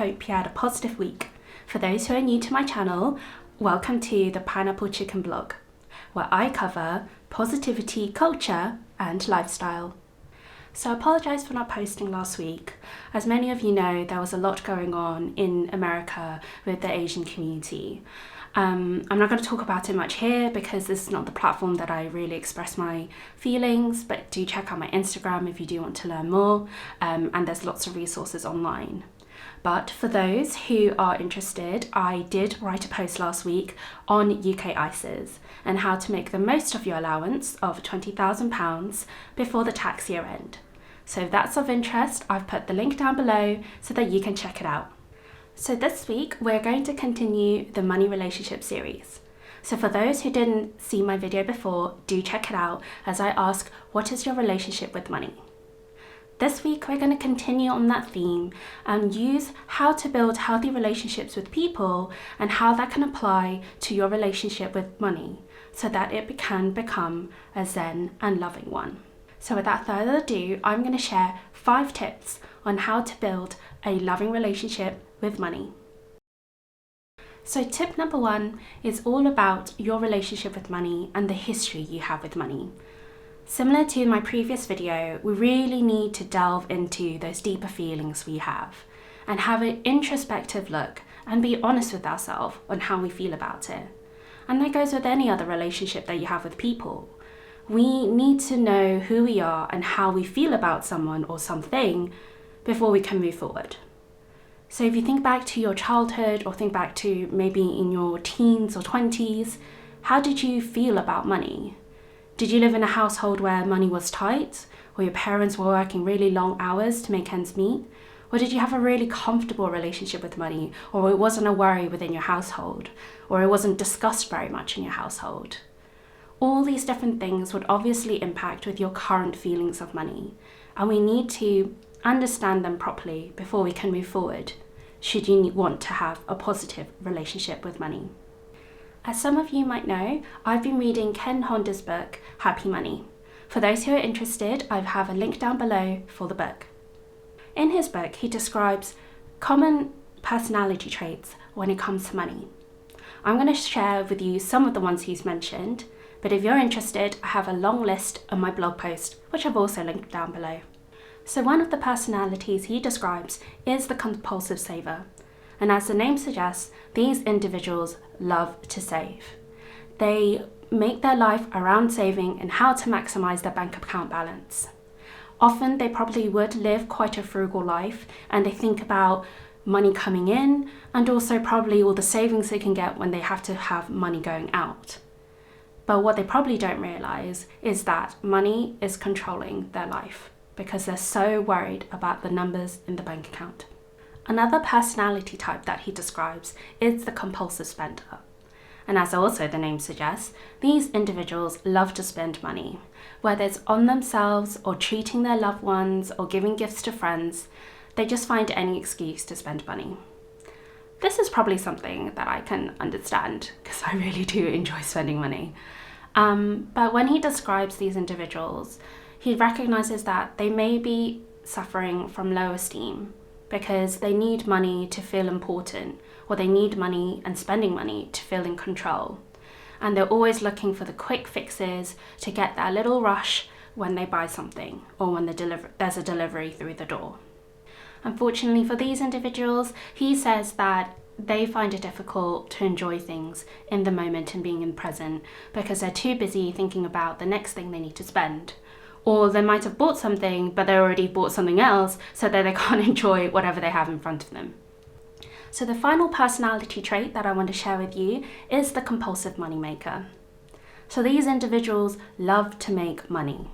hope you had a positive week. For those who are new to my channel, welcome to the Pineapple Chicken blog, where I cover positivity, culture, and lifestyle. So I apologise for not posting last week. As many of you know, there was a lot going on in America with the Asian community. I'm not going to talk about it much here because this is not the platform that I really express my feelings, but do check out my Instagram if you do want to learn more, and there's lots of resources online. But for those who are interested, I did write a post last week on UK ISAs and how to make the most of your allowance of £20,000 before the tax year end. So if that's of interest, I've put the link down below so that you can check it out. So this week, we're going to continue the money relationship series. So for those who didn't see my video before, do check it out as I ask, what is your relationship with money? This week, we're going to continue on that theme and use how to build healthy relationships with people and how that can apply to your relationship with money so that it can become a zen and loving one. So without further ado, I'm going to share 5 tips on how to build a loving relationship with money. So tip number 1 is all about your relationship with money and the history you have with money. Similar to my previous video, we really need to delve into those deeper feelings we have and have an introspective look and be honest with ourselves on how we feel about it. And that goes with any other relationship that you have with people. We need to know who we are and how we feel about someone or something before we can move forward. So if you think back to your childhood or think back to maybe in your teens or 20s, how did you feel about money? Did you live in a household where money was tight, or your parents were working really long hours to make ends meet? Or did you have a really comfortable relationship with money, or it wasn't a worry within your household, or it wasn't discussed very much in your household? All these different things would obviously impact with your current feelings of money, and we need to understand them properly before we can move forward, should you want to have a positive relationship with money. As some of you might know, I've been reading Ken Honda's book, Happy Money. For those who are interested, I have a link down below for the book. In his book, he describes common personality traits when it comes to money. I'm going to share with you some of the ones he's mentioned, but if you're interested, I have a long list on my blog post, which I've also linked down below. So one of the personalities he describes is the compulsive saver. And as the name suggests, these individuals love to save. They make their life around saving and how to maximize their bank account balance. Often they probably would live quite a frugal life and they think about money coming in and also probably all the savings they can get when they have to have money going out. But what they probably don't realize is that money is controlling their life because they're so worried about the numbers in the bank account. Another personality type that he describes is the compulsive spender. And as also the name suggests, these individuals love to spend money, whether it's on themselves or treating their loved ones or giving gifts to friends. They just find any excuse to spend money. This is probably something that I can understand because I really do enjoy spending money. But when he describes these individuals, he recognizes that they may be suffering from low esteem because they need money to feel important, or they need money and spending money to feel in control. And they're always looking for the quick fixes to get that little rush when they buy something or when there's a delivery through the door. Unfortunately for these individuals, he says that they find it difficult to enjoy things in the moment and being in present because they're too busy thinking about the next thing they need to spend. Or they might have bought something, but they already bought something else, so that they can't enjoy whatever they have in front of them. So the final personality trait that I want to share with you is the compulsive moneymaker. So these individuals love to make money.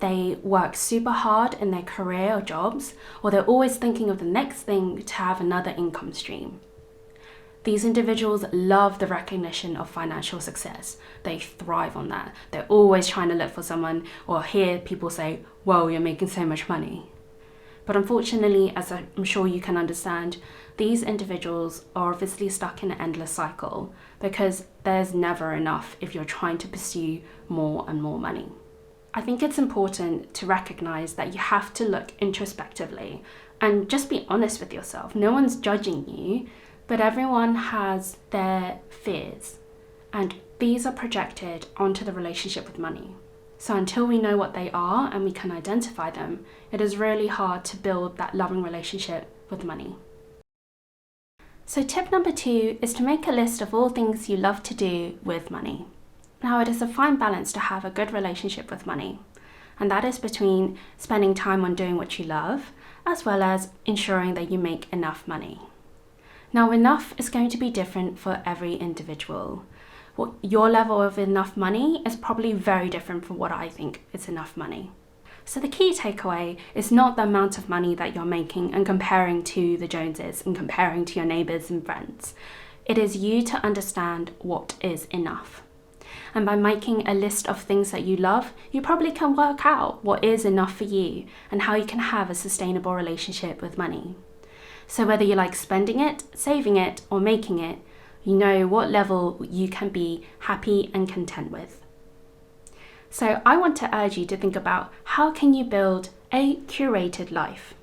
They work super hard in their career or jobs, or they're always thinking of the next thing to have another income stream. These individuals love the recognition of financial success. They thrive on that. They're always trying to look for someone or hear people say, "Whoa, you're making so much money." But unfortunately, as I'm sure you can understand, these individuals are obviously stuck in an endless cycle because there's never enough if you're trying to pursue more and more money. I think it's important to recognize that you have to look introspectively And just be honest with yourself. No one's judging you, but everyone has their fears. And these are projected onto the relationship with money. So until we know what they are and we can identify them, it is really hard to build that loving relationship with money. So tip number 2 is to make a list of all things you love to do with money. Now, it is a fine balance to have a good relationship with money, and that is between spending time on doing what you love, as well as ensuring that you make enough money. Now, enough is going to be different for every individual. Your level of enough money is probably very different from what I think is enough money. So the key takeaway is not the amount of money that you're making and comparing to the Joneses and comparing to your neighbours and friends. It is you to understand what is enough. And by making a list of things that you love, you probably can work out what is enough for you and how you can have a sustainable relationship with money. So whether you like spending it, saving it, or making it, you know what level you can be happy and content with. So I want to urge you to think about how can you build a curated life.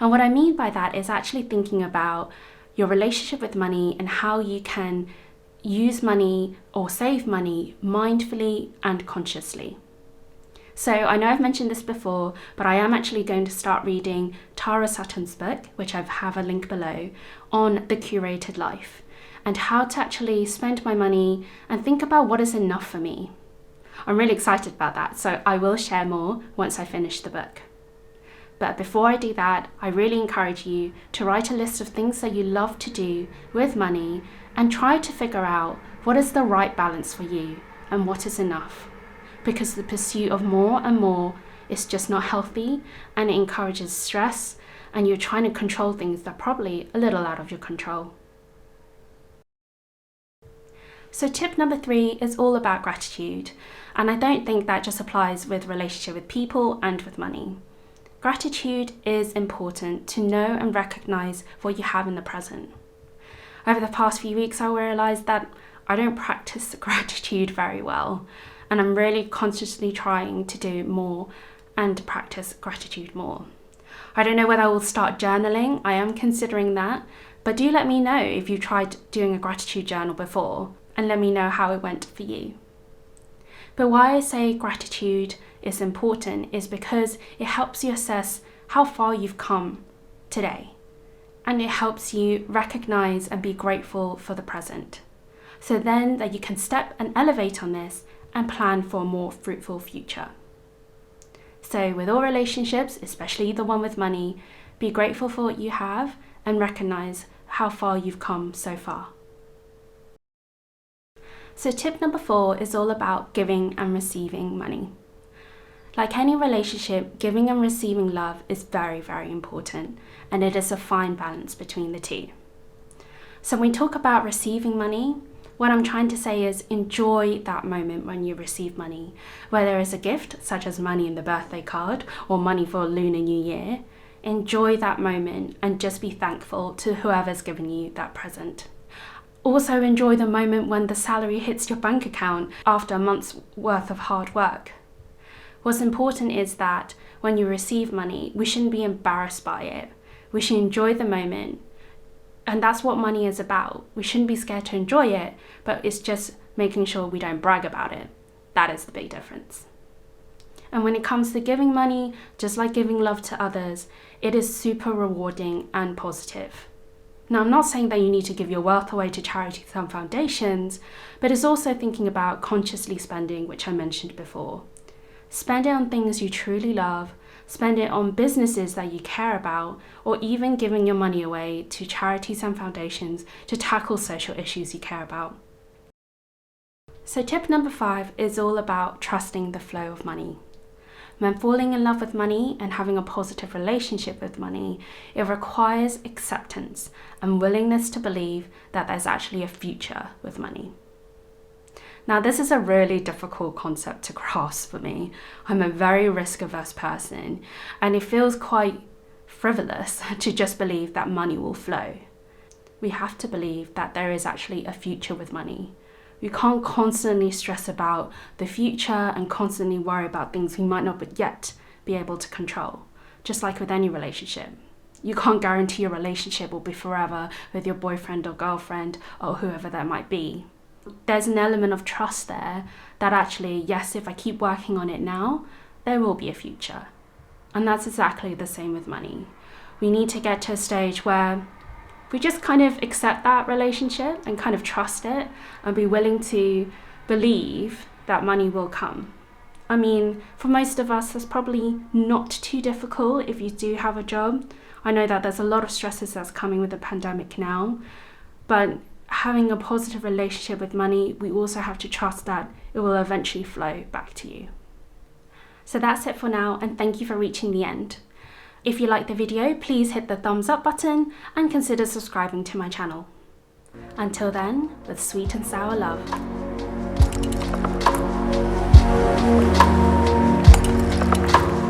And what I mean by that is actually thinking about your relationship with money and how you can use money or save money mindfully and consciously. So I know I've mentioned this before, but I am actually going to start reading Tara Sutton's book, which I have a link below, on the curated life and how to actually spend my money and think about what is enough for me. I'm really excited about that, so I will share more once I finish the book. But before I do that, I really encourage you to write a list of things that you love to do with money and try to figure out what is the right balance for you and what is enough. Because the pursuit of more and more is just not healthy, and it encourages stress, and you're trying to control things that are probably a little out of your control. So tip number 3 is all about gratitude, and I don't think that just applies with relationship with people and with money. Gratitude is important to know and recognize what you have in the present. Over the past few weeks, I realized that I don't practice gratitude very well, and I'm really consciously trying to do more and practice gratitude more. I don't know whether I will start journaling. I am considering that, but do let me know if you tried doing a gratitude journal before, and let me know how it went for you. But why I say gratitude is important is because it helps you assess how far you've come today, and it helps you recognize and be grateful for the present. So then that you can step and elevate on this and plan for a more fruitful future. So with all relationships, especially the one with money, be grateful for what you have and recognize how far you've come so far. So tip number 4 is all about giving and receiving money. Like any relationship, giving and receiving love is very, very important, and it is a fine balance between the two. So when we talk about receiving money, what I'm trying to say is enjoy that moment when you receive money, whether it's a gift, such as money in the birthday card or money for Lunar New Year. Enjoy that moment and just be thankful to whoever's given you that present. Also enjoy the moment when the salary hits your bank account after a month's worth of hard work. What's important is that when you receive money, we shouldn't be embarrassed by it. We should enjoy the moment. And that's what money is about. We shouldn't be scared to enjoy it, but it's just making sure we don't brag about it. That is the big difference. And when it comes to giving money, just like giving love to others, it is super rewarding and positive. Now, I'm not saying that you need to give your wealth away to charities and foundations, but it's also thinking about consciously spending, which I mentioned before. Spend it on things you truly love, spend it on businesses that you care about, or even giving your money away to charities and foundations to tackle social issues you care about. So tip number 5 is all about trusting the flow of money. When falling in love with money and having a positive relationship with money, it requires acceptance and willingness to believe that there's actually a future with money. Now, this is a really difficult concept to grasp for me. I'm a very risk-averse person, and it feels quite frivolous to just believe that money will flow. We have to believe that there is actually a future with money. We can't constantly stress about the future and constantly worry about things we might not yet be able to control, just like with any relationship. You can't guarantee your relationship will be forever with your boyfriend or girlfriend or whoever that might be. There's an element of trust there that actually, yes, if I keep working on it now, there will be a future. And that's exactly the same with money. We need to get to a stage where we just kind of accept that relationship and kind of trust it and be willing to believe that money will come. I mean, for most of us, that's probably not too difficult if you do have a job. I know that there's a lot of stresses that's coming with the pandemic now, but having a positive relationship with money, we also have to trust that it will eventually flow back to you. So that's it for now, and thank you for reaching the end. If you liked the video, please hit the thumbs up button and consider subscribing to my channel. Until then, with sweet and sour love.